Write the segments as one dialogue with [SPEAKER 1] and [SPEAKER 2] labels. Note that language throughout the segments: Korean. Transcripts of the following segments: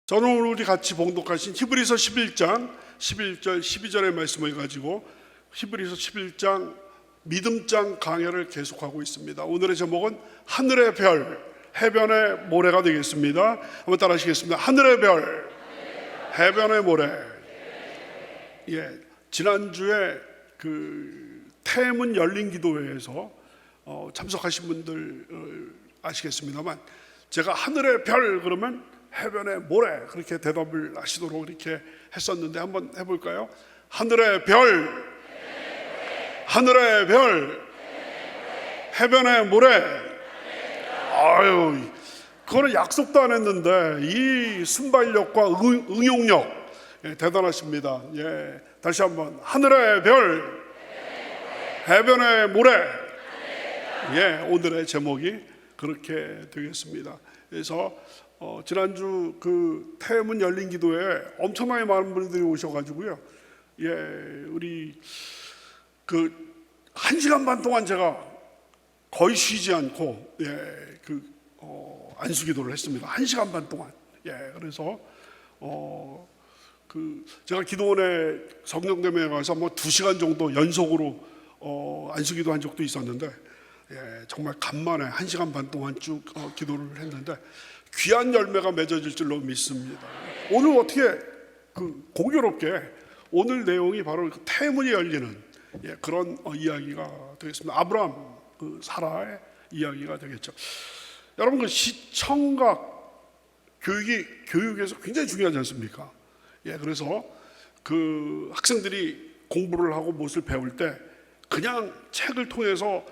[SPEAKER 1] 저는 오늘 우리 같이 봉독하신 히브리서 11장 11절 12절의 말씀을 가지고 히브리서 11장 믿음장 강해를 계속하고 있습니다. 오늘의 제목은 하늘의 별, 해변의 모래가 되겠습니다. 한번 따라 하시겠습니다. 하늘의 별, 해변의 모래. 지난주에 그 태문 열린 기도회에서 참석하신 분들 아시겠습니다만, 제가 하늘의 별 그러면 해변의 모래 그렇게 대답을 하시도록 이렇게 했었는데, 한번 해볼까요? 하늘의 별, 하늘의 별, 해변의 모래. 아유, 그거는 약속도 안 했는데 이 순발력과 응용력 대단하십니다. 다시 한번 하늘의 별, 해변의 모래. 오늘의 제목이 그렇게 되겠습니다. 그래서 지난주 그 태문 열린 기도에 엄청나게 많은 분들이 오셔가지고요. 우리 그 1시간 반 동안 제가 거의 쉬지 않고 안수 기도를 했습니다. 1시간 반 동안. 그래서 제가 기도원에 성령대면에 가서 2시간 정도 연속으로 안수 기도한 적도 있었는데, 정말 간만에 1시간 반 동안 쭉 기도를 했는데 귀한 열매가 맺어질 줄로 믿습니다. 오늘 어떻게 공교롭게 오늘 내용이 바로 태문이 열리는 그런 이야기가 되겠습니다. 아브라함, 사라의 이야기가 되겠죠. 여러분, 시청각 교육에서 굉장히 중요하지 않습니까? 그래서 학생들이 공부를 하고 무엇을 배울 때 그냥 책을 통해서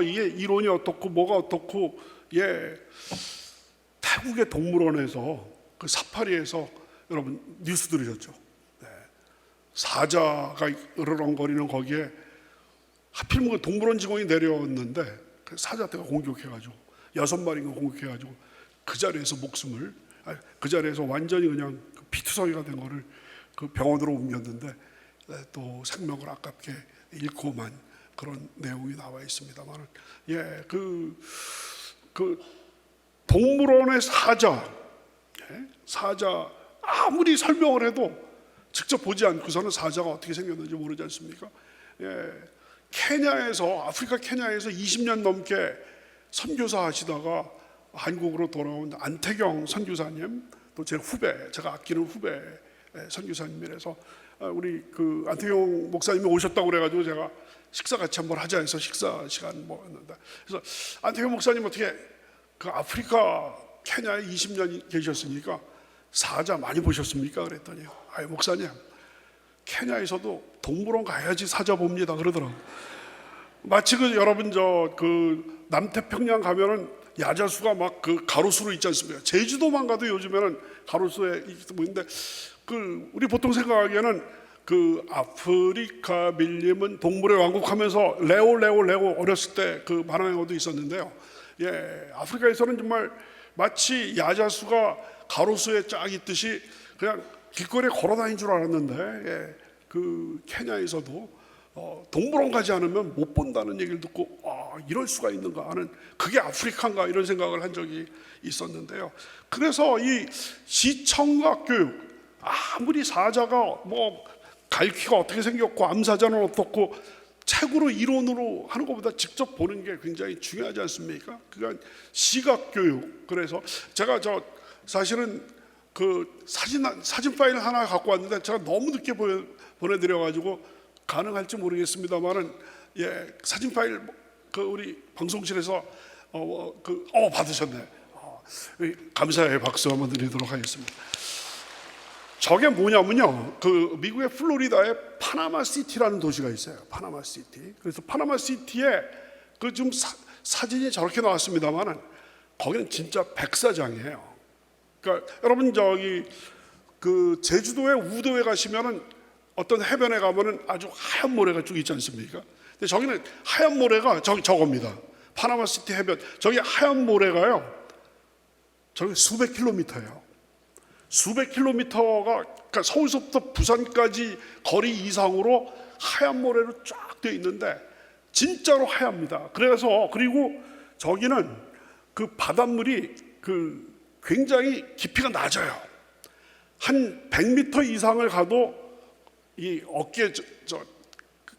[SPEAKER 1] 이게 이론이 어떻고 뭐가 어떻고, 태국의 동물원에서 사파리에서 여러분 뉴스 들으셨죠? 사자가 으르렁거리는 거기에 하필이면 동물원 직원이 내려왔는데 그 사자떼가 공격해가지고 6마리가 공격해가지고 그 자리에서 그 자리에서 완전히 그냥 피투성이가 된 거를 그 병원으로 옮겼는데 또 생명을 아깝게 잃고만 그런 내용이 나와 있습니다만, 동물원의 사자 아무리 설명을 해도 직접 보지 않고서는 사자가 어떻게 생겼는지 모르지 않습니까? 아프리카 케냐에서 20년 넘게 선교사 하시다가 한국으로 돌아온 안태경 선교사님, 또 제 후배, 제가 아끼는 후배 선교사님이라서 우리 안태경 목사님이 오셨다고 그래가지고 제가 식사 같이 한번 하자 해서 식사 시간 했는데, 그래서 안태경 목사님 어떻게 아프리카 케냐에 20년 계셨으니까 사자 많이 보셨습니까? 그랬더니 목사님, 케냐에서도 동물원 가야지 사자 봅니다 그러더라고요. 마치 여러분 남태평양 가면은 야자수가 막 가로수로 있지 않습니까? 제주도만 가도 요즘에는 가로수에 있는데, 우리 보통 생각하기에는 아프리카 밀림은 동물의 왕국 하면서 레오 어렸을 때 만화영화도 있었는데요. 아프리카에서는 정말 마치 야자수가 가로수에 쫙 있듯이 그냥 길거리에 걸어다니는 줄 알았는데, 케냐에서도 동물원 가지 않으면 못 본다는 얘기를 듣고 이럴 수가 있는가 하는, 그게 아프리카인가 이런 생각을 한 적이 있었는데요. 그래서 이 시청각 교육, 아무리 사자가 갈퀴가 어떻게 생겼고 암사자는 어떻고 책으로 이론으로 하는 것보다 직접 보는 게 굉장히 중요하지 않습니까? 그러니까 시각 교육. 그래서 제가 사실은 사진 파일 하나 갖고 왔는데 제가 너무 늦게 보내드려가지고 가능할지 모르겠습니다만은, 사진 파일 우리 방송실에서 받으셨네. 감사의 박수 한번 드리도록 하겠습니다. 저게 뭐냐면요, 미국의 플로리다에 파나마시티라는 도시가 있어요. 파나마시티. 그래서 파나마시티에 지금 사진이 저렇게 나왔습니다만은 거기는 진짜 백사장이에요. 그러니까 여러분 제주도의 우도에 가시면은 어떤 해변에 가면은 아주 하얀 모래가 쭉 있지 않습니까? 근데 저기는 하얀 모래가 저겁니다. 파나마시티 해변, 저기 하얀 모래가요, 저기 수백 킬로미터예요. 수백 킬로미터가, 그러니까 서울서부터 부산까지 거리 이상으로 하얀 모래로 쫙 되어 있는데 진짜로 하얗습니다. 그리고 저기는 바닷물이 굉장히 깊이가 낮아요. 한 100m 이상을 가도 이 어깨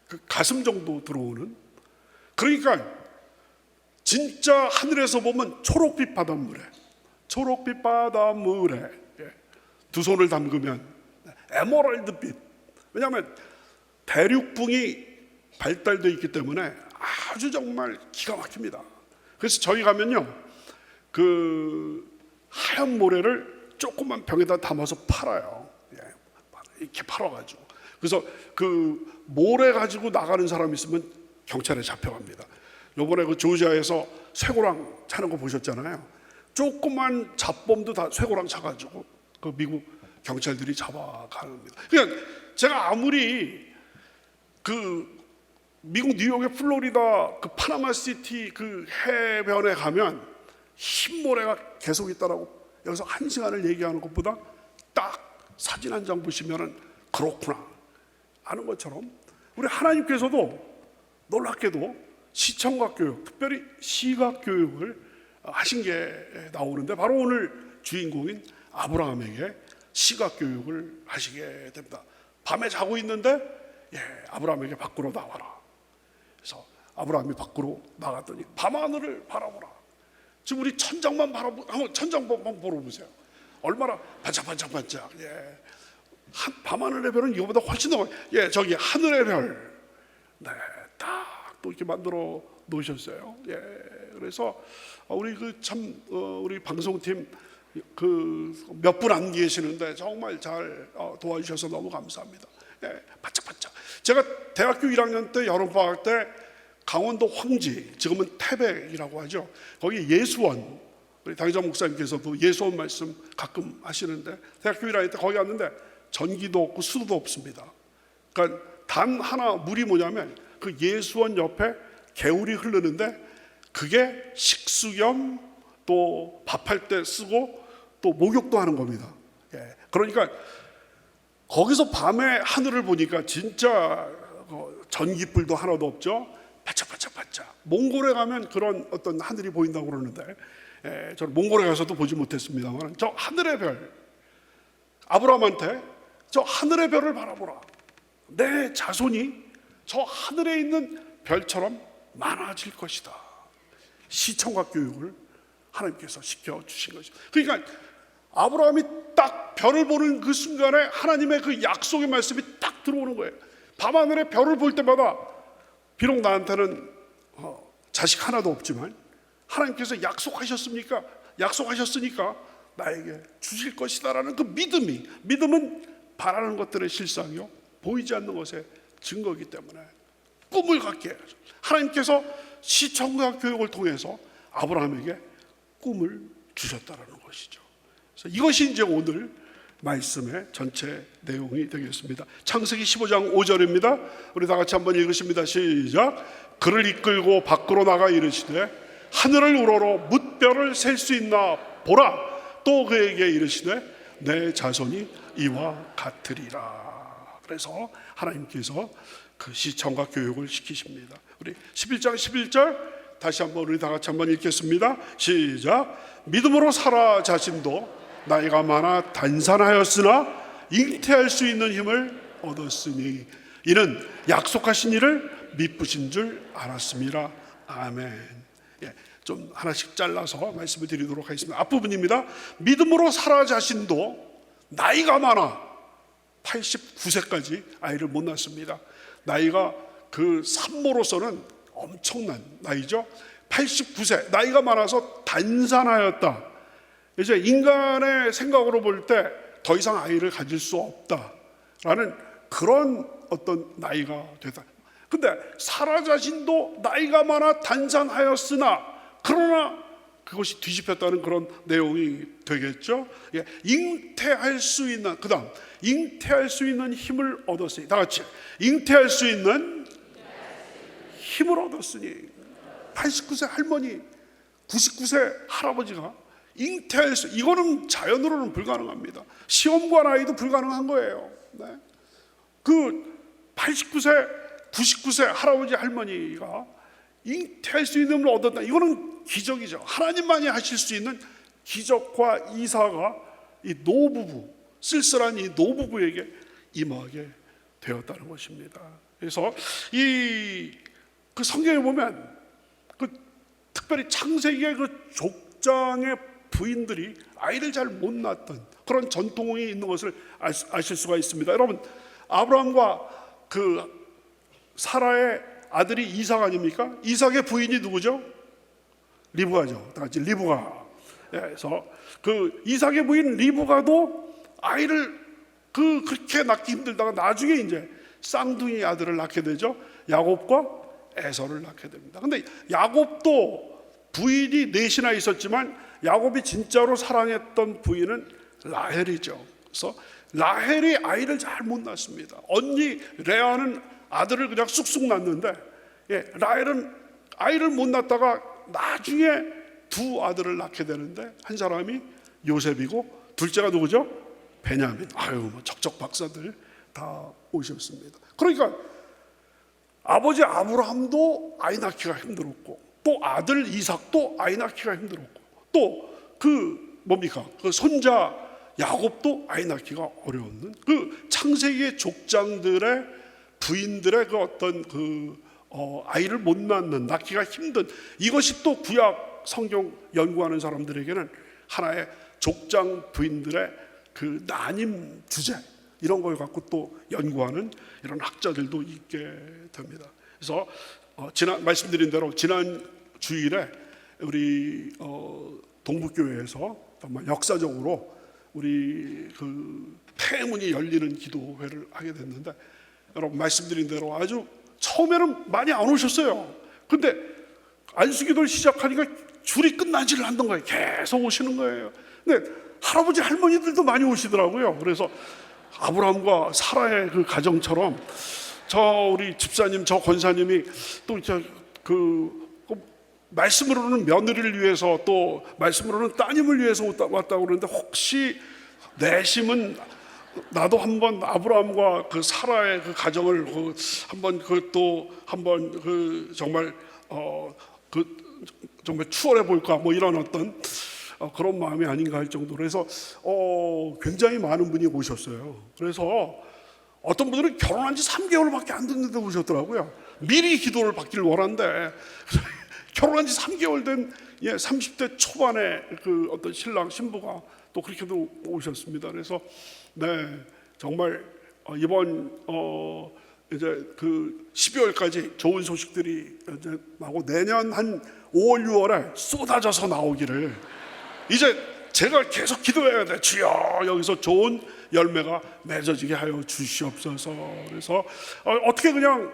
[SPEAKER 1] 그 가슴 정도 들어오는, 그러니까 진짜 하늘에서 보면 초록빛 바닷물에 두 손을 담그면 에메랄드빛. 왜냐하면 대륙붕이 발달되어 있기 때문에 아주 정말 기가 막힙니다. 그래서 저희 가면요, 그 하얀 모래를 조그만 병에다 담아서 팔아요. 이렇게 팔아가지고. 그래서 그 모래 가지고 나가는 사람 있으면 경찰에 잡혀갑니다. 요번에 그 조지아에서 쇠고랑 차는 거 보셨잖아요. 조그만 잡범도 다 쇠고랑 차가지고 그 미국 경찰들이 잡아갑니다. 그러니까 제가 아무리 그 미국 뉴욕의 플로리다 그 파나마시티 그 해변에 가면 흰 모래가 계속 있다라고 여기서 1시간을 얘기하는 것보다 딱 사진 한 장 보시면은 그렇구나 아는 것처럼, 우리 하나님께서도 놀랍게도 시청각 교육, 특별히 시각 교육을 하신 게 나오는데, 바로 오늘 주인공인 아브라함에게 시각 교육을 하시게 됩니다. 밤에 자고 있는데 아브라함에게 밖으로 나와라. 그래서 아브라함이 밖으로 나갔더니 밤하늘을 바라보라. 지금 우리 천장만 한번 천장만 보러 보세요. 얼마나 반짝반짝반짝. 밤하늘의 별은 이거보다 훨씬 더, 저기 하늘의 별, 딱 또 이렇게 만들어 놓으셨어요. 그래서 우리 우리 방송팀 몇 분 안 계시는데 정말 잘 도와주셔서 너무 감사합니다. 반짝반짝. 제가 대학교 1학년 때 여름방학 때 강원도 황지, 지금은 태백이라고 하죠. 거기 예수원, 우리 당의자 목사님께서도 예수원 말씀 가끔 하시는데, 대학교 1학년 때 거기 갔는데 전기도 없고 수도도 없습니다. 그러니까 단 하나 물이 뭐냐면 그 예수원 옆에 개울이 흐르는데 그게 식수 겸 또 밥할 때 쓰고 또 목욕도 하는 겁니다. 그러니까 거기서 밤에 하늘을 보니까 진짜 전기불도 하나도 없죠. 반짝반짝반짝. 몽골에 가면 그런 어떤 하늘이 보인다고 그러는데, 저는 몽골에 가서도 보지 못했습니다만 저 하늘의 별, 아브라함한테 저 하늘의 별을 바라보라. 내 자손이 저 하늘에 있는 별처럼 많아질 것이다. 시청각 교육을 하나님께서 시켜주신 것이죠. 그러니까 아브라함이 딱 별을 보는 그 순간에 하나님의 그 약속의 말씀이 딱 들어오는 거예요. 밤하늘에 별을 볼 때마다 비록 나한테는 자식 하나도 없지만 하나님께서 약속하셨으니까 나에게 주실 것이다라는 그 믿음은 바라는 것들의 실상이요 보이지 않는 것의 증거이기 때문에 꿈을 갖게 해요. 하나님께서 시청각 교육을 통해서 아브라함에게 꿈을 주셨다라는 것이죠. 그래서 이것이 이제 오늘 말씀의 전체 내용이 되겠습니다. 창세기 15장 5절입니다. 우리 다 같이 한번 읽으십니다. 시작. 그를 이끌고 밖으로 나가 이르시되 하늘을 우러러 뭇별을 셀 수 있나 보라. 또 그에게 이르시되 내 자손이 이와 같으리라. 그래서 하나님께서 그 시청각 교육을 시키십니다. 우리 11장 11절 다시 한번 우리 다 같이 한번 읽겠습니다. 시작. 믿음으로 사라 자신도 나이가 많아 단산하였으나 잉태할 수 있는 힘을 얻었으니 이는 약속하신 일을 미쁘신 줄 알았습니다. 아멘. 좀 하나씩 잘라서 말씀을 드리도록 하겠습니다. 앞부분입니다. 믿음으로 사라 자신도 나이가 많아 89세까지 아이를 못 낳습니다. 나이가 그 산모로서는 엄청난 나이죠. 89세 나이가 많아서 단산하였다. 이제 인간의 생각으로 볼 때 더 이상 아이를 가질 수 없다라는 그런 어떤 나이가 되다. 근데 사라 자신도 나이가 많아 단산하였으나 그러나 그것이 뒤집혔다는 그런 내용이 되겠죠. 잉태할 수 있는, 그 다음 잉태할 수 있는 힘을 얻었으니, 다 같이 잉태할 수 있는 힘을 얻었으니. 89세 할머니, 99세 할아버지가 잉태할 수, 이거는 자연으로는 불가능합니다. 시험과 나이도 불가능한 거예요. 그 89세 99세 할아버지 할머니가 잉태할 수 있는 힘을 얻었다. 이거는 기적이죠. 하나님만이 하실 수 있는 기적과 이사가 이 노부부 쓸쓸한 이 노부부에게 임하게 되었다는 것입니다. 그래서 그 성경에 보면 그 특별히 창세기의 그 족장의 부인들이 아이를 잘 못 낳았던 그런 전통이 있는 것을 아실 수가 있습니다. 여러분, 아브라함과 그 사라의 아들이 이삭 아닙니까? 이삭의 부인이 누구죠? 리브가죠. 다 같이 리브가. 그래서 그 이삭의 부인 리브가도 아이를 그렇게 낳기 힘들다가 나중에 이제 쌍둥이 아들을 낳게 되죠. 야곱과 에서를 낳게 됩니다. 근데 야곱도 부인이 넷이나 있었지만 야곱이 진짜로 사랑했던 부인은 라헬이죠. 그래서 라헬이 아이를 잘 못 낳습니다. 언니 레아는 아들을 그냥 쑥쑥 낳는데 라헬은 아이를 못 낳다가 나중에 두 아들을 낳게 되는데 한 사람이 요셉이고 둘째가 누구죠? 베냐민. 뭐 척척 박사들 다 오셨습니다. 그러니까 아버지 아브라함도 아이 낳기가 힘들었고 또 아들 이삭도 아이 낳기가 힘들었고 또 그 손자 야곱도 아이 낳기가 어려웠는 그 창세기의 족장들의 부인들의 그 어떤 아이를 못 낳기가 힘든 이것이 또 구약 성경 연구하는 사람들에게는 하나의 족장 부인들의 그 난임 주제 이런 걸 갖고 또 연구하는 이런 학자들도 있게 됩니다. 그래서 말씀드린 대로 지난 주일에 우리 동북교회에서 정말 역사적으로 우리 그 폐문이 열리는 기도회를 하게 됐는데 여러분 말씀드린 대로 아주 처음에는 많이 안 오셨어요. 근데 안수기도를 시작하니까 줄이 끝나지를 않는 거예요. 계속 오시는 거예요. 근데 할아버지 할머니들도 많이 오시더라고요. 그래서 아브라함과 사라의 그 가정처럼 우리 집사님, 권사님이 또 말씀으로는 며느리를 위해서 또 말씀으로는 따님을 위해서 왔다고 그러는데 혹시 내심은 나도 한번 아브라함과 그 사라의 그 가정을 한번 정말 정말 추월해 볼까 뭐 이런 어떤 그런 마음이 아닌가 할 정도로 해서 굉장히 많은 분이 오셨어요. 그래서 어떤 분들은 결혼한 지 3개월밖에 안 됐는데 오셨더라고요. 미리 기도를 받기를 원한대. 결혼한 지 3개월 된 30대 초반의 그 어떤 신랑 신부가 또 그렇게도 오셨습니다. 그래서 정말 이번 이제 그 12월까지 좋은 소식들이 이제 나고 내년 한 5월 6월에 쏟아져서 나오기를 이제 제가 계속 기도해야 돼. 주여 여기서 좋은 열매가 맺어지게 하여 주시옵소서. 그래서 어떻게 그냥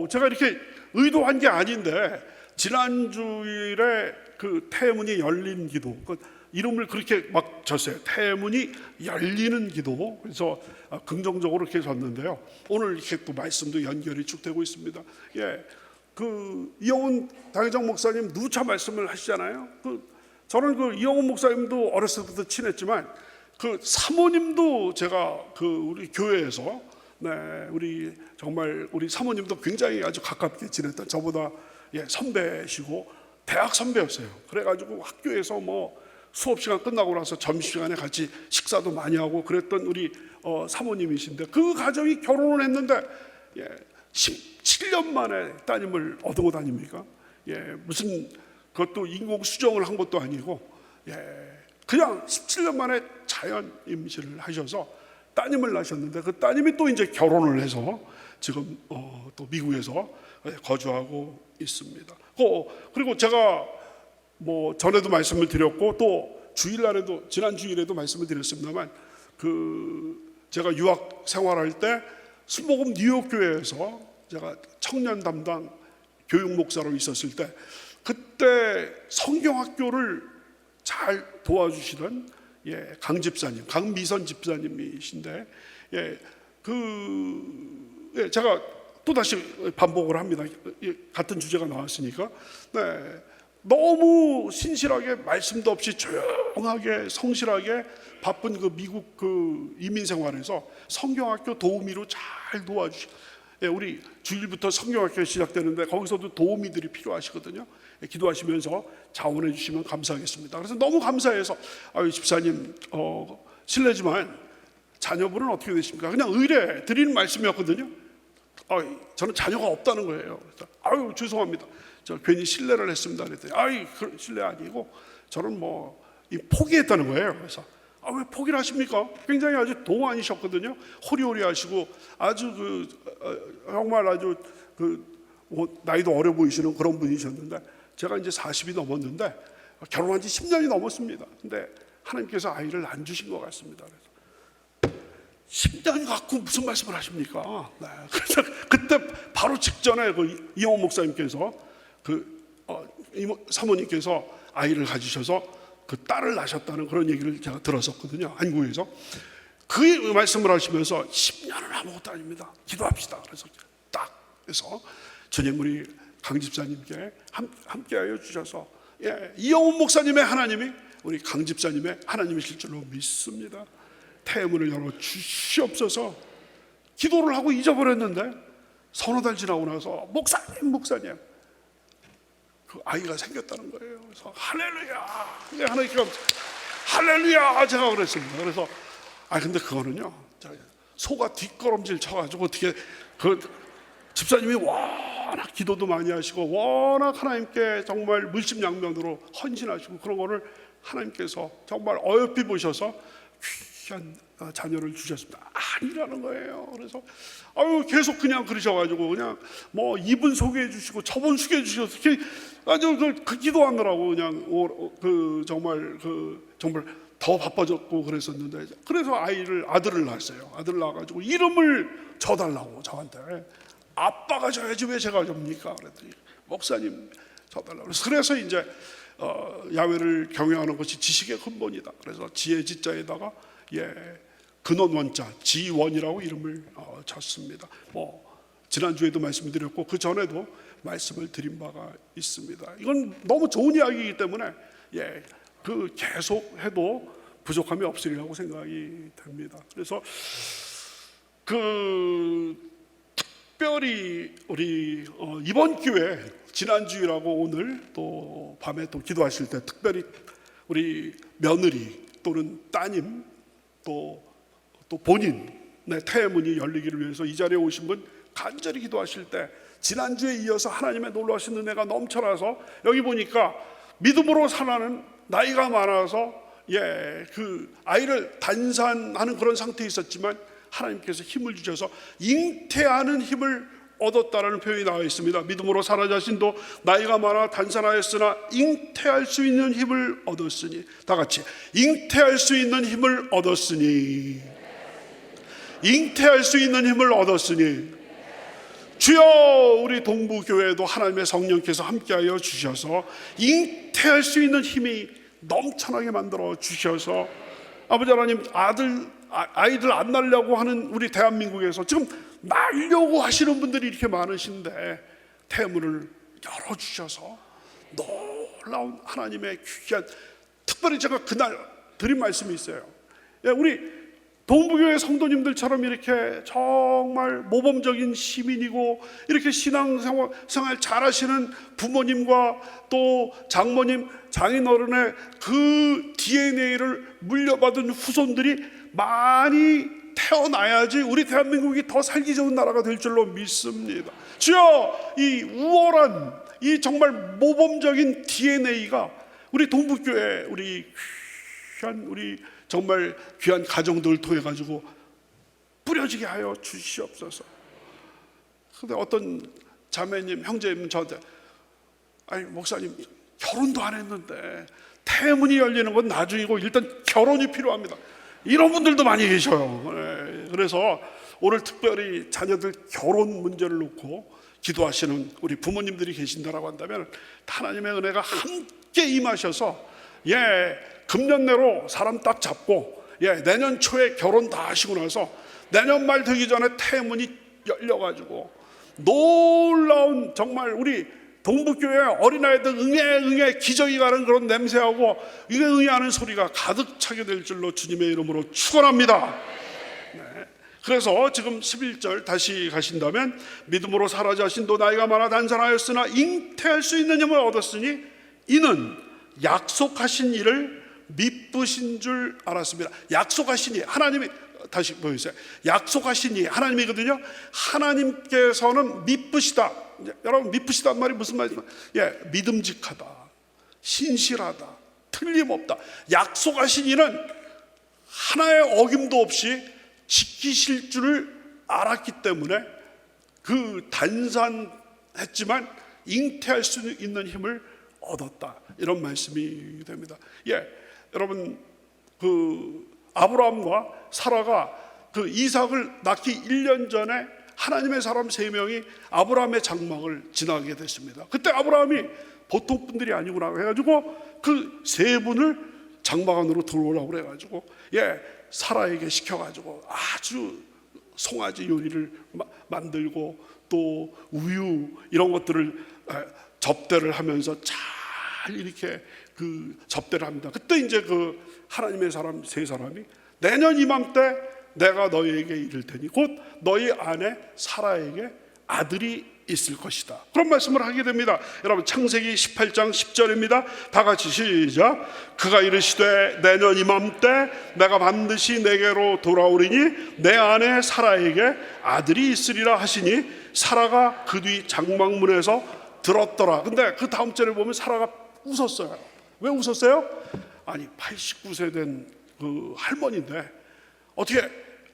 [SPEAKER 1] 제가 이렇게 의도한 게 아닌데 지난주일에 그 태문이 열린 기도 이름을 그렇게 막 졌어요. 태문이 열리는 기도. 그래서 긍정적으로 이렇게 졌는데요. 오늘 이렇게 또 말씀도 연결이 쭉 되고 있습니다. 그 이영훈 당회장 목사님 누차 말씀을 하시잖아요. 저는 그 이영훈 목사님도 어렸을 때부터 친했지만 그 사모님도 제가 우리 교회에서 우리 정말 우리 사모님도 굉장히 아주 가깝게 지냈던 저보다 선배시고 대학 선배였어요. 그래가지고 학교에서 뭐 수업 시간 끝나고 나서 점심시간에 같이 식사도 많이 하고 그랬던 우리 사모님이신데 그 가정이 결혼을 했는데 17년 만에 따님을 얻어 다닙니까? 무슨 그것도 인공 수정을 한 것도 아니고 그냥 17년 만에 자연 임신을 하셔서 따님을 낳으셨는데 그 따님이 또 이제 결혼을 해서 지금 또 미국에서 거주하고 있습니다. 그리고 제가 뭐 전에도 말씀을 드렸고 또 주일날에도 지난 주일에도 말씀을 드렸습니다만 제가 유학 생활할 때 순복음 뉴욕 교회에서 제가 청년 담당 교육 목사로 있었을 때 그때 성경학교를 잘 도와주시던 강 집사님, 강미선 집사님이신데 제가 또 다시 반복을 합니다. 같은 주제가 나왔으니까 너무 신실하게 말씀도 없이 조용하게 성실하게 바쁜 그 미국 그 이민 생활에서 성경학교 도우미로 잘 우리 주일부터 성경학교 시작되는데 거기서도 도우미들이 필요하시거든요. 기도하시면서 자원해 주시면 감사하겠습니다. 그래서 너무 감사해서 집사님 실례지만 자녀분은 어떻게 되십니까? 그냥 의뢰 드리는 말씀이었거든요. 저는 자녀가 없다는 거예요. 그래서 아유 죄송합니다. 저 괜히 신뢰를 했습니다. 그랬더니 신뢰 아니고 저는 포기했다는 거예요. 그래서 왜 포기를 하십니까? 굉장히 아주 동안이셨거든요. 호리호리하시고 아주 정말 아주 나이도 어려 보이시는 그런 분이셨는데 제가 이제 40이 넘었는데 결혼한 지 10년이 넘었습니다. 근데 하나님께서 아이를 안 주신 것 같습니다. 그래서 10년 갖고 무슨 말씀을 하십니까? 네. 그래서 그때 바로 직전에 이영호 목사님께서 사모님께서 아이를 가지셔서 딸을 낳으셨다는 그런 얘기를 제가 들었었거든요. 한국에서 그 말씀을 하시면서 10년은 아무것도 아닙니다. 기도합시다. 그래서 딱 해서 주님 우리 강 집사님께 함께하여 주셔서 이영훈 목사님의 하나님이 우리 강 집사님의 하나님이실 줄로 믿습니다. 태문을 열어 주시옵소서. 기도를 하고 잊어버렸는데 서너 달 지나고 나서 목사님 그 아이가 생겼다는 거예요. 그래서 할렐루야. 근데 하나님께 할렐루야 제가 그랬습니다. 그래서 근데 그거는요 소가 뒷걸음질 쳐가지고 어떻게 집사님이 워낙 기도도 많이 하시고 워낙 하나님께 정말 물심양면으로 헌신하시고 그런 거를 하나님께서 정말 어여삐 보셔서 귀한 자녀를 주셨습니다. 아니라는 거예요. 그래서 계속 그냥 그러셔가지고 그냥 이분 소개해 주시고 저분 소개해 주셔서 아주 기도하느라고 그냥 정말 더 바빠졌고 그랬었는데 그래서 아들을 낳았어요. 아들을 낳아가지고 이름을 줘달라고 저한테. 아빠가 줘야지 왜 제가 줍니까? 그랬더니 목사님 줘달라고. 그래서 이제 야훼를 경외하는 것이 지식의 근본이다. 그래서 지혜 지자에다가 근원 원자 지원이라고 이름을 쳤습니다. 지난주에도 말씀드렸고 그 전에도 말씀을 드린 바가 있습니다. 이건 너무 좋은 이야기이기 때문에 계속 해도 부족함이 없으리라고 생각이 됩니다. 그래서 특별히 우리 이번 기회에 지난주일하고 오늘 또 밤에 또 기도하실 때 특별히 우리 며느리 또는 따님 또 본인의 태문이 열리기를 위해서 이 자리에 오신 분 간절히 기도하실 때 지난주에 이어서 하나님의 놀라신 은혜가 넘쳐나서 여기 보니까 믿음으로 살아는 나이가 많아서 그 아이를 단산하는 그런 상태에 있었지만 하나님께서 힘을 주셔서 잉태하는 힘을 얻었다라는 표현이 나와 있습니다. 믿음으로 사라 자신도 나이가 많아 단산하였으나 잉태할 수 있는 힘을 얻었으니 다 같이 잉태할 수 있는 힘을 얻었으니 잉태할 수 있는 힘을 얻었으니 주여 우리 동부교회도 하나님의 성령께서 함께하여 주셔서 잉태할 수 있는 힘이 넘쳐나게 만들어 주셔서 아버지 하나님 아이들 안 낳으려고 하는 우리 대한민국에서 지금 낳으려고 하시는 분들이 이렇게 많으신데 태문을 열어주셔서 놀라운 하나님의 귀한 특별히 제가 그날 드린 말씀이 있어요. 우리 동부교회 성도님들처럼 이렇게 정말 모범적인 시민이고 이렇게 신앙생활 잘하시는 부모님과 또 장모님, 장인어른의 그 DNA를 물려받은 후손들이 많이 태어나야지 우리 대한민국이 더 살기 좋은 나라가 될 줄로 믿습니다. 주여 이 우월한 이 정말 모범적인 DNA가 우리 동부교회 우리 정말 귀한 가정들을 통해 가지고 뿌려지게 하여 주시옵소서. 근데 어떤 자매님, 형제님 저한테 목사님 결혼도 안 했는데 태문이 열리는 건 나중이고 일단 결혼이 필요합니다. 이런 분들도 많이 계셔요. 그래서 오늘 특별히 자녀들 결혼 문제를 놓고 기도하시는 우리 부모님들이 계신다라고 한다면 하나님의 은혜가 함께 임하셔서 금년 내로 사람 딱 잡고 내년 초에 결혼 다 하시고 나서 내년 말 되기 전에 태문이 열려가지고 놀라운 정말 우리 동부교회 어린아이들 응애 기저귀 가는 그런 냄새하고 응애하는 소리가 가득 차게 될 줄로 주님의 이름으로 축원합니다. 그래서 지금 11절 다시 가신다면 믿음으로 사라 자신도 나이가 많아 단산하였으나 잉태할 수 있는 힘을 얻었으니 이는 약속하신 일을 미쁘신 줄 알았습니다. 약속하신 일, 하나님이 다시 보여주세요. 약속하신 이 하나님이거든요. 하나님께서는 미쁘시다. 여러분, 미쁘시다는 말이 무슨 말이죠? 믿음직하다, 신실하다, 틀림없다. 약속하신 이는 하나의 어김도 없이 지키실 줄을 알았기 때문에 그 단산했지만 잉태할 수 있는 힘을 얻었다. 이런 말씀이 됩니다. 여러분, 그 아브라함과 사라가 그 이삭을 낳기 1년 전에 하나님의 사람 3명이 아브라함의 장막을 지나게 됐습니다. 그때 아브라함이 보통 분들이 아니구나 해가지고 그 3분을 장막 안으로 들어오라고 그래가지고 사라에게 시켜가지고 아주 송아지 요리를 만들고 또 우유 이런 것들을 접대를 하면서 잘 이렇게 그 접대를 합니다. 그때 이제 그 하나님의 사람 3사람이 내년 이맘때 내가 너희에게 이를 테니 곧 너희 아내 사라에게 아들이 있을 것이다. 그런 말씀을 하게 됩니다. 여러분, 창세기 18장 10절입니다. 다 같이 시작. 그가 이르시되 내년 이맘때 내가 반드시 내게로 돌아오리니 내 아내 사라에게 아들이 있으리라 하시니 사라가 그 뒤 장막문에서 들었더라. 근데 그 다음 절에 보면 사라가 웃었어요. 왜 웃었어요? 아니, 89세 된 그 할머니인데 어떻게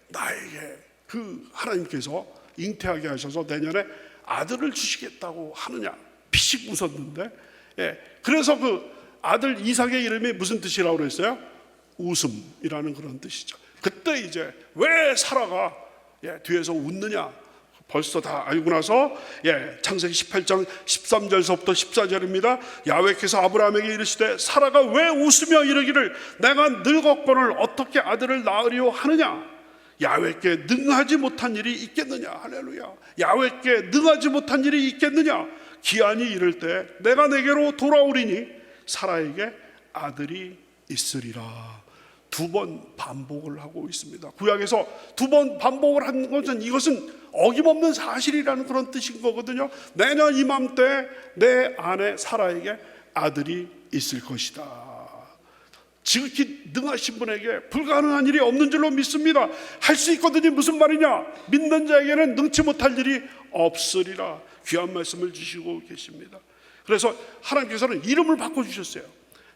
[SPEAKER 1] 나에게 그 하나님께서 잉태하게 하셔서 내년에 아들을 주시겠다고 하느냐, 피식 웃었는데, 그래서 그 아들 이삭의 이름이 무슨 뜻이라고 그랬어요? 웃음이라는 그런 뜻이죠. 그때 이제 왜 사라가 뒤에서 웃느냐 벌써 다 알고 나서 창세기 18장 13절서부터 14절입니다. 야훼께서 아브라함에게 이르시되 사라가 왜 웃으며 이르기를 내가 늙었거늘 어떻게 아들을 낳으리오 하느냐. 야훼께 능하지 못한 일이 있겠느냐. 할렐루야. 야훼께 능하지 못한 일이 있겠느냐. 기한이 이를 때 내가 내게로 돌아오리니 사라에게 아들이 있으리라. 2번 반복을 하고 있습니다. 구약에서 2번 반복을 한 것은 이것은 어김없는 사실이라는 그런 뜻인 거거든요. 내년 이맘때 내 아내 사라에게 아들이 있을 것이다. 지극히 능하신 분에게 불가능한 일이 없는 줄로 믿습니다. 할 수 있거든요. 무슨 말이냐? 믿는 자에게는 능치 못할 일이 없으리라. 귀한 말씀을 주시고 계십니다. 그래서 하나님께서는 이름을 바꿔주셨어요.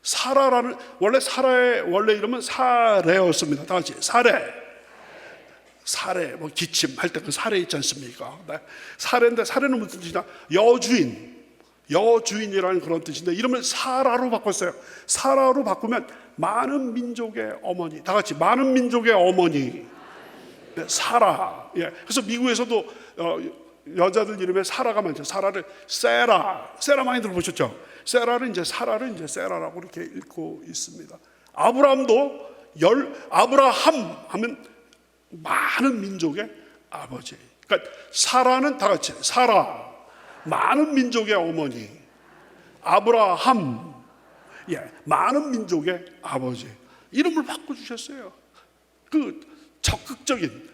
[SPEAKER 1] 사라라는, 원래 사라의 원래 이름은 사레였습니다. 다 같이 사레. 사레, 뭐 기침 할 때 그 사레 있지 않습니까? 사레인데 사레는 무슨 뜻이냐? 여주인이라는 그런 뜻인데 이름을 사라로 바꿨어요. 사라로 바꾸면 많은 민족의 어머니. 다 같이 많은 민족의 어머니. 사라. 그래서 미국에서도 여자들 이름에 사라가 많죠. 사라를 세라 많이 들어보셨죠? 세라를 이제 사라를 이제 세라라고 이렇게 읽고 있습니다. 아브라함도 아브라함 하면 많은 민족의 아버지. 그러니까 사라는 다 같이 사라, 많은 민족의 어머니. 아브라함, 많은 민족의 아버지. 이름을 바꿔주셨어요. 그 적극적인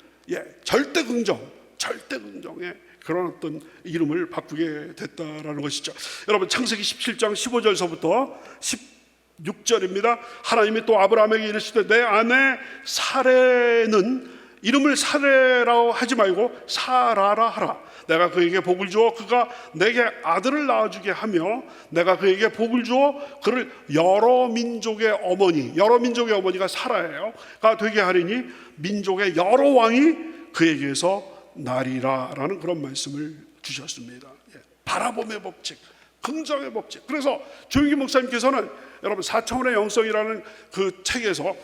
[SPEAKER 1] 절대 긍정의 그런 어떤 이름을 바꾸게 됐다라는 것이죠. 여러분, 창세기 17장 15절서부터 16절입니다. 하나님이 또 아브라함에게 이르시되 내 아내 사레는 이름을 사레라고 하지 말고 사라라 하라. 내가 그에게 복을 주어 그가 내게 아들을 낳아주게 하며 내가 그에게 복을 주어 그를 여러 민족의 어머니가 사라예요. 가 되게 하리니 민족의 여러 왕이 그에게서 나리라라는 그런 말씀을 주셨습니다. 바라봄의 법칙, 긍정의 법칙. 그래서 조용기 목사님께서는 여러분 4차원의 영성이라는 그 책에서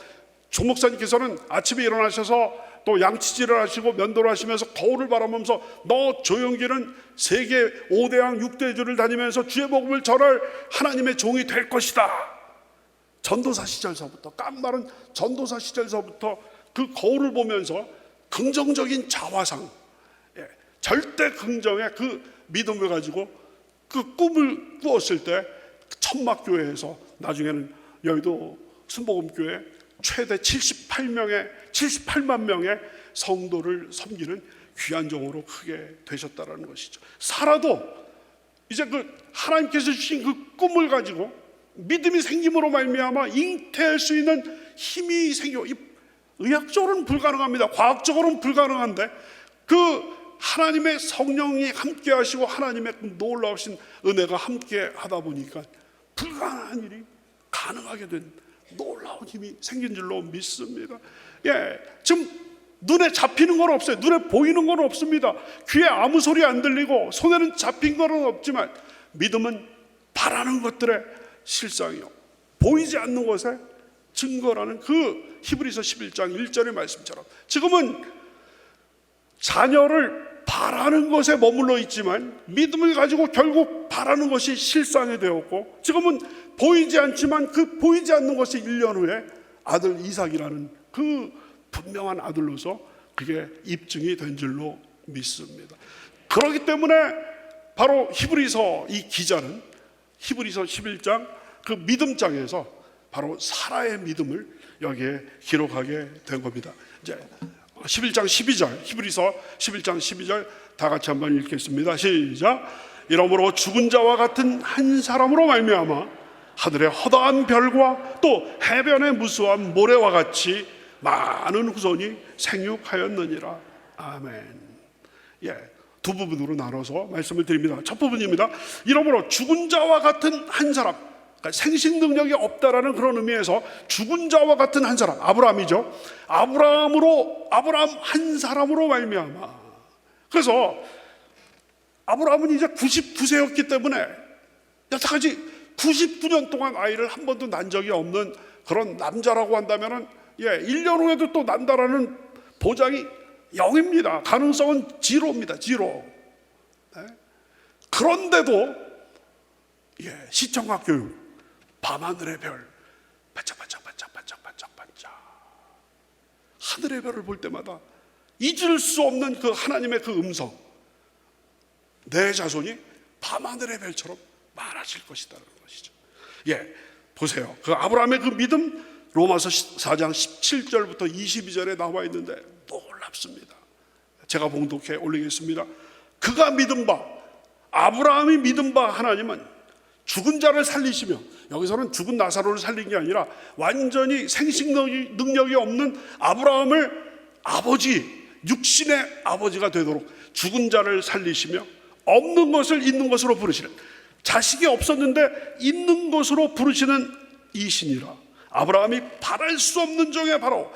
[SPEAKER 1] 조 목사님께서는 아침에 일어나셔서 또 양치질을 하시고 면도를 하시면서 거울을 바라보면서 너 조용기는 세계 5대양 6대주를 다니면서 주의 복음을 전할 하나님의 종이 될 것이다. 전도사 시절서부터, 깜마른 전도사 시절서부터 그 거울을 보면서 긍정적인 자화상, 절대 긍정의 그 믿음을 가지고 그 꿈을 꾸었을 때 천막교회에서 나중에는 여의도 순복음교회 최대 78만 명의 성도를 섬기는 귀한 종으로 크게 되셨다는 것이죠. 사라도 이제 그 하나님께서 주신 그 꿈을 가지고 믿음이 생김으로 말미암아 잉태할 수 있는 힘이 생겨. 의학적으로는 불가능합니다. 과학적으로는 불가능한데 그 하나님의 성령이 함께 하시고 하나님의 그 놀라우신 은혜가 함께 하다 보니까 불가능한 일이 가능하게 된 놀라운 힘이 생긴 줄로 믿습니다. 지금 눈에 잡히는 건 없어요. 눈에 보이는 건 없습니다. 귀에 아무 소리 안 들리고 손에는 잡힌 건 없지만 믿음은 바라는 것들의 실상이요, 보이지 않는 것의 증거라는 그 히브리서 11장 1절의 말씀처럼 지금은 자녀를 바라는 것에 머물러 있지만 믿음을 가지고 결국 바라는 것이 실상이 되었고, 지금은 보이지 않지만 그 보이지 않는 것이 1년 후에 아들 이삭이라는 그 분명한 아들로서 그게 입증이 된 줄로 믿습니다. 그렇기 때문에 바로 히브리서 이 기자는 히브리서 11장 그 믿음장에서 바로 사라의 믿음을 여기에 기록하게 된 겁니다. 이제 11장 12절, 히브리서 11장 12절 다 같이 한번 읽겠습니다. 시작. 이러므로 죽은 자와 같은 한 사람으로 말미암아 하늘의 허다한 별과 또 해변의 무수한 모래와 같이 많은 후손이 생육하였느니라. 아멘. 두 부분으로 나눠서 말씀을 드립니다. 첫 부분입니다. 이러므로 죽은 자와 같은 한 사람, 그러니까 생식 능력이 없다라는 그런 의미에서 죽은 자와 같은 한 사람, 아브라함이죠. 아브라함 한 사람으로 말미암아. 그래서 아브라함은 이제 99세였기 때문에 여태까지 99년 동안 아이를 한 번도 난 적이 없는 그런 남자라고 한다면은 1년 후에도 또 난다라는 보장이 0입니다. 가능성은 제로입니다. 제로. 그런데도 시청각 교육, 밤하늘의 별 반짝반짝 하늘의 별을 볼 때마다 잊을 수 없는 그 하나님의 그 음성, 내 자손이 밤하늘의 별처럼 많아질 것이다라는 것이죠. 보세요. 그 아브라함의 그 믿음, 로마서 4장 17절부터 22절에 나와 있는데 놀랍습니다. 제가 봉독해 올리겠습니다. 그가 믿은 바, 아브라함이 믿은 바 하나님은 죽은 자를 살리시며, 여기서는 죽은 나사로를 살린 게 아니라 완전히 생식 능력이 없는 아브라함을 아버지, 육신의 아버지가 되도록 죽은 자를 살리시며 없는 것을 있는 것으로 부르시는, 자식이 없었는데 있는 것으로 부르시는 이신이라. 아브라함이 바랄 수 없는 중에 바로,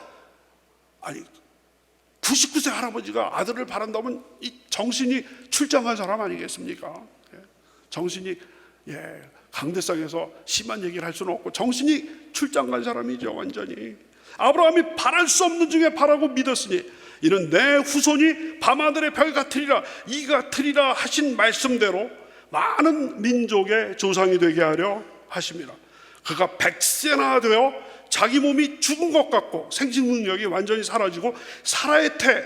[SPEAKER 1] 99세 할아버지가 아들을 바란다면 이 정신이 출장한 사람 아니겠습니까? 정신이 강대상에서 심한 얘기를 할 수는 없고 정신이 출장간 사람이죠. 완전히 아브라함이 바랄 수 없는 중에 바라고 믿었으니 이는 내 후손이 밤하늘의 별 같으리라, 이 같으리라 하신 말씀대로 많은 민족의 조상이 되게 하려 하심이라. 그가 100세나 되어 자기 몸이 죽은 것 같고 생식 능력이 완전히 사라지고 사라의 태,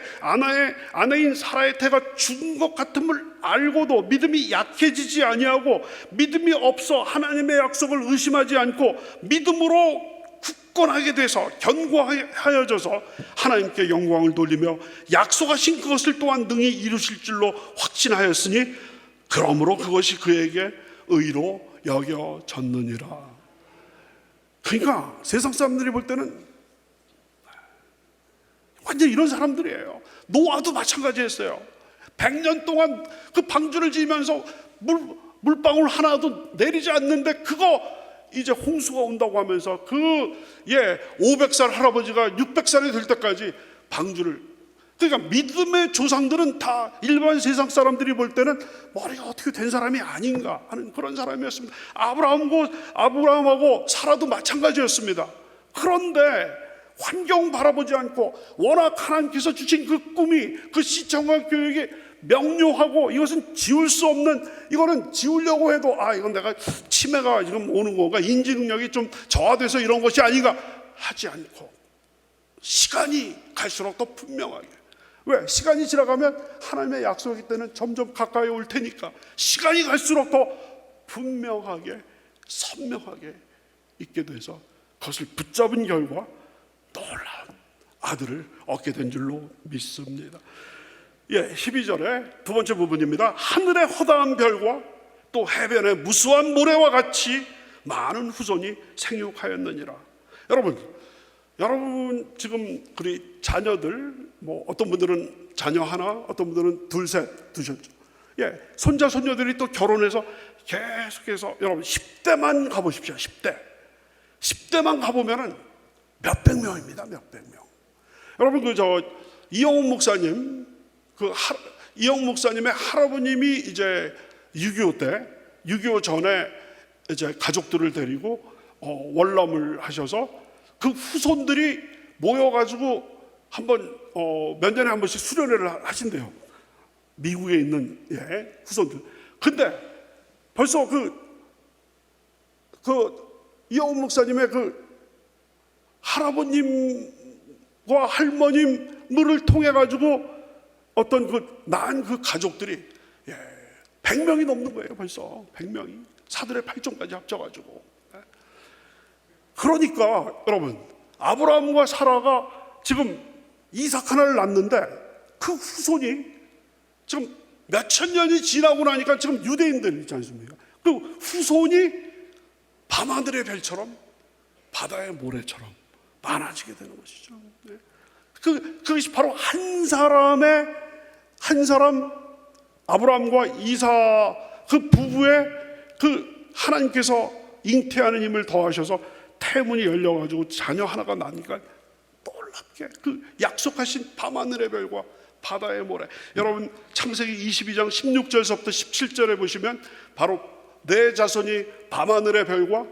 [SPEAKER 1] 아내인 사라의 태가 죽은 것 같음을 알고도 믿음이 약해지지 아니하고 믿음이 없어 하나님의 약속을 의심하지 않고 믿음으로 굳건하게 돼서 견고하여져서 하나님께 영광을 돌리며 약속하신 그것을 또한 능히 이루실 줄로 확신하였으니 그러므로 그것이 그에게 의로 여겨졌느니라. 그러니까 세상 사람들이 볼 때는 완전 이런 사람들이에요. 노아도 마찬가지였어요. 100년 동안 그 방주를 지으면서 물방울 하나도 내리지 않는데 그거 이제 홍수가 온다고 하면서 500살 할아버지가 600살이 될 때까지 방주를, 그러니까 믿음의 조상들은 다 일반 세상 사람들이 볼 때는 머리가 어떻게 된 사람이 아닌가 하는 그런 사람이었습니다. 아브라함하고 사라도 마찬가지였습니다. 그런데 환경 바라보지 않고 워낙 하나님께서 주신 그 꿈이, 그 시청과 교육이 명료하고 이것은 지울 수 없는, 이거는 지우려고 해도 이건 내가 치매가 지금 오는 거가 인지 능력이 좀 저하돼서 이런 것이 아닌가 하지 않고 시간이 갈수록 더 분명하게, 왜? 시간이 지나가면 하나님의 약속이 때는 점점 가까이 올 테니까 시간이 갈수록 더 분명하게 선명하게 있게 돼서 그것을 붙잡은 결과 놀라운 아들을 얻게 된 줄로 믿습니다. 12절의 두 번째 부분입니다. 하늘의 허다한 별과 또 해변의 무수한 모래와 같이 많은 후손이 생육하였느니라. 여러분, 여러분 지금 우리 자녀들 뭐 어떤 분들은 자녀 하나, 어떤 분들은 둘, 셋 두셨죠. 예, 손자 손녀들이 또 결혼해서 계속해서 여러분 10대만 가보십시오. 10대만 가보면은 몇백 명입니다. 몇백 명. 여러분 이영훈 목사님 이영훈 목사님의 할아버님이 이제 6.25 전에 이제 가족들을 데리고 월남을 하셔서 그 후손들이 모여가지고 한번 몇 년에 한 번씩 수련회를 하신대요. 미국에 있는 후손들. 근데 벌써 이영훈 목사님의 할아버님과 할머님을 통해 가지고 어떤 낳은 가족들이 100명이 넘는 거예요. 벌써 100명이 사들의 8종까지 합쳐가지고. 그러니까 여러분 아브라함과 사라가 지금 이삭 하나를 낳는데 그 후손이 지금 몇천 년이 지나고 나니까 지금 유대인들 있지 않습니까? 그 후손이 밤하늘의 별처럼 바다의 모래처럼 많아지게 되는 것이죠. 그것이 바로 한 사람 아브라함과 이삭 그 부부의 하나님께서 잉태하는 힘을 더하셔서 태문이 열려가지고 자녀 하나가 나니까 놀랍게 약속하신 밤하늘의 별과 바다의 모래. 여러분 창세기 22장 16절서부터 17절에 보시면 바로 내 자손이 밤하늘의 별과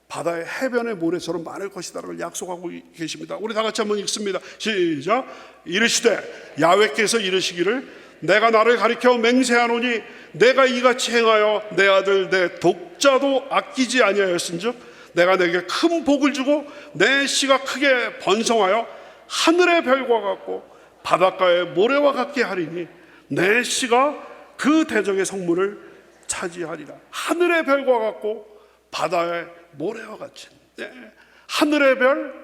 [SPEAKER 1] 바다의 해변의 모래처럼 많을 것이다라고 약속하고 계십니다. 우리 다 같이 한번 읽습니다. 시작. 이르시되 야훼께서 이르시기를 내가 나를 가리켜 맹세하노니 내가 이같이 행하여 내 아들 내 독자도 아끼지 아니하였은즉 내가 내게 큰 복을 주고 내 씨가 크게 번성하여 하늘의 별과 같고 바닷가의 모래와 같게 하리니 내 씨가 그 대적의 성문을 차지하리라. 하늘의 별과 같고 바다의 모래와 같이. 하늘의 별,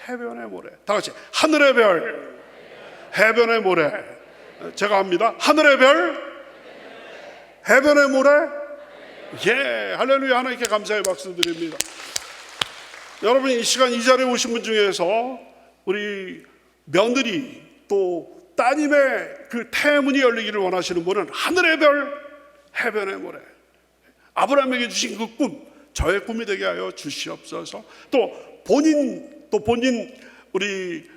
[SPEAKER 1] 해변의 모래. 다 같이 하늘의 별, 해변의 모래. 제가 합니다. 하늘의 별, 해변의 모래. 예, 할렐루야. 하나님께 감사의 박수 드립니다. 여러분 이 시간 이 자리에 오신 분 중에서 우리 며느리 또 따님의 태문이 열리기를 원하시는 분은 하늘의 별, 해변의 모래. 아브라함에게 주신 그 꿈, 저의 꿈이 되게 하여 주시옵소서. 또 본인 우리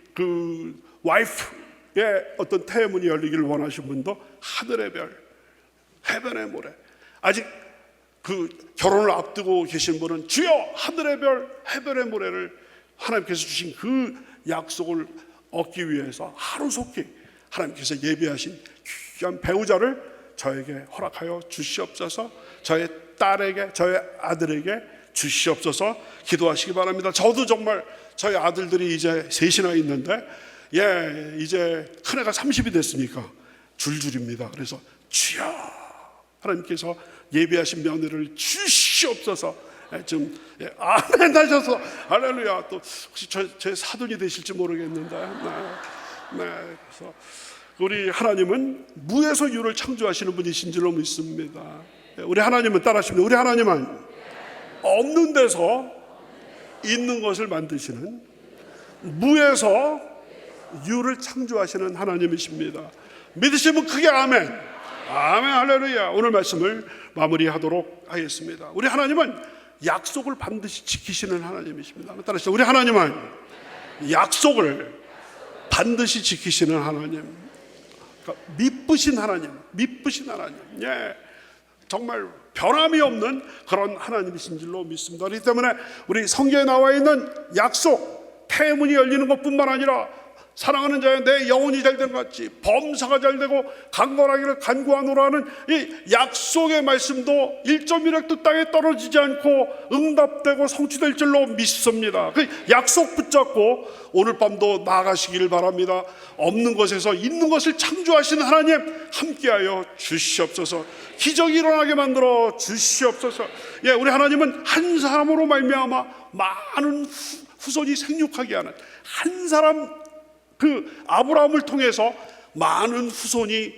[SPEAKER 1] 와이프의 어떤 태문이 열리기를 원하시는 분도 하늘의 별, 해변의 모래. 아직 결혼을 앞두고 계신 분은 주여 하늘의 별, 해변의 모래를 하나님께서 주신 그 약속을 얻기 위해서 하루속히 하나님께서 예비하신 귀한 배우자를 저에게 허락하여 주시옵소서. 저의 딸에게, 저의 아들에게 주시옵소서. 기도하시기 바랍니다. 저도 정말 저희 아들들이 이제 셋이나 있는데 이제 큰애가 30이 됐으니까 줄줄입니다. 그래서 주여 하나님께서 예비하신 며느리를 주시옵소서. 좀 아멘 하셔서 할렐루야. 또 혹시 제 사돈이 되실지 모르겠는데 그래서 우리 하나님은 무에서 유를 창조하시는 분이신 줄로 믿습니다. 우리 하나님은 따라하십니다. 우리 하나님은 없는 데서 있는 것을 만드시는 무에서 유를 창조하시는 하나님이십니다. 믿으시면 크게 아멘. 아멘 할렐루야. 오늘 말씀을 마무리하도록 하겠습니다. 우리 하나님은 약속을 반드시 지키시는 하나님이십니다. 따라서 우리 하나님은 약속을 반드시 지키시는 하나님. 그러니까 미쁘신 하나님. 정말 변함이 없는 그런 하나님이신 줄로 믿습니다. 그렇기 때문에 우리 성경에 나와 있는 약속, 태문이 열리는 것뿐만 아니라 사랑하는 자여 내 영혼이 잘된 것 같이 범사가 잘되고 강건하기를 간구하노라 하는 이 약속의 말씀도 1.1획도 땅에 떨어지지 않고 응답되고 성취될 줄로 믿습니다. 그 약속 붙잡고 오늘 밤도 나아가시기를 바랍니다. 없는 것에서 있는 것을 창조하시는 하나님 함께하여 주시옵소서. 기적이 일어나게 만들어 주시옵소서. 우리 하나님은 한 사람으로 말미암아 많은 후손이 생육하게 하는 한 사람 아브라함을 통해서 많은 후손이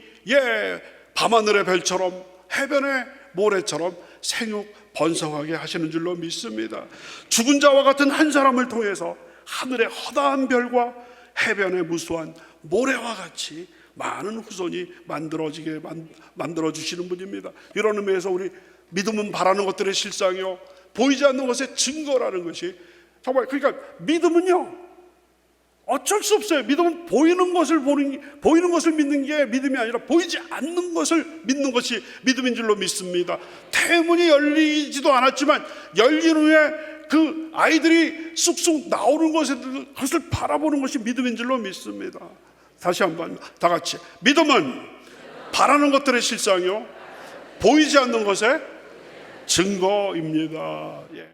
[SPEAKER 1] 밤하늘의 별처럼 해변의 모래처럼 생육 번성하게 하시는 줄로 믿습니다. 죽은 자와 같은 한 사람을 통해서 하늘의 허다한 별과 해변의 무수한 모래와 같이 많은 후손이 만들어 주시는 분입니다. 이런 의미에서 우리 믿음은 바라는 것들의 실상이요 보이지 않는 것의 증거라는 것이 정말, 그러니까 믿음은요 어쩔 수 없어요. 믿음은 보이는 것을 믿는 게 믿음이 아니라 보이지 않는 것을 믿는 것이 믿음인 줄로 믿습니다. 대문이 열리지도 않았지만 열린 후에 그 아이들이 쑥쑥 나오는 것을 바라보는 것이 믿음인 줄로 믿습니다. 다시 한번 다 같이, 믿음은 바라는 것들의 실상이요 보이지 않는 것의 증거입니다. 예.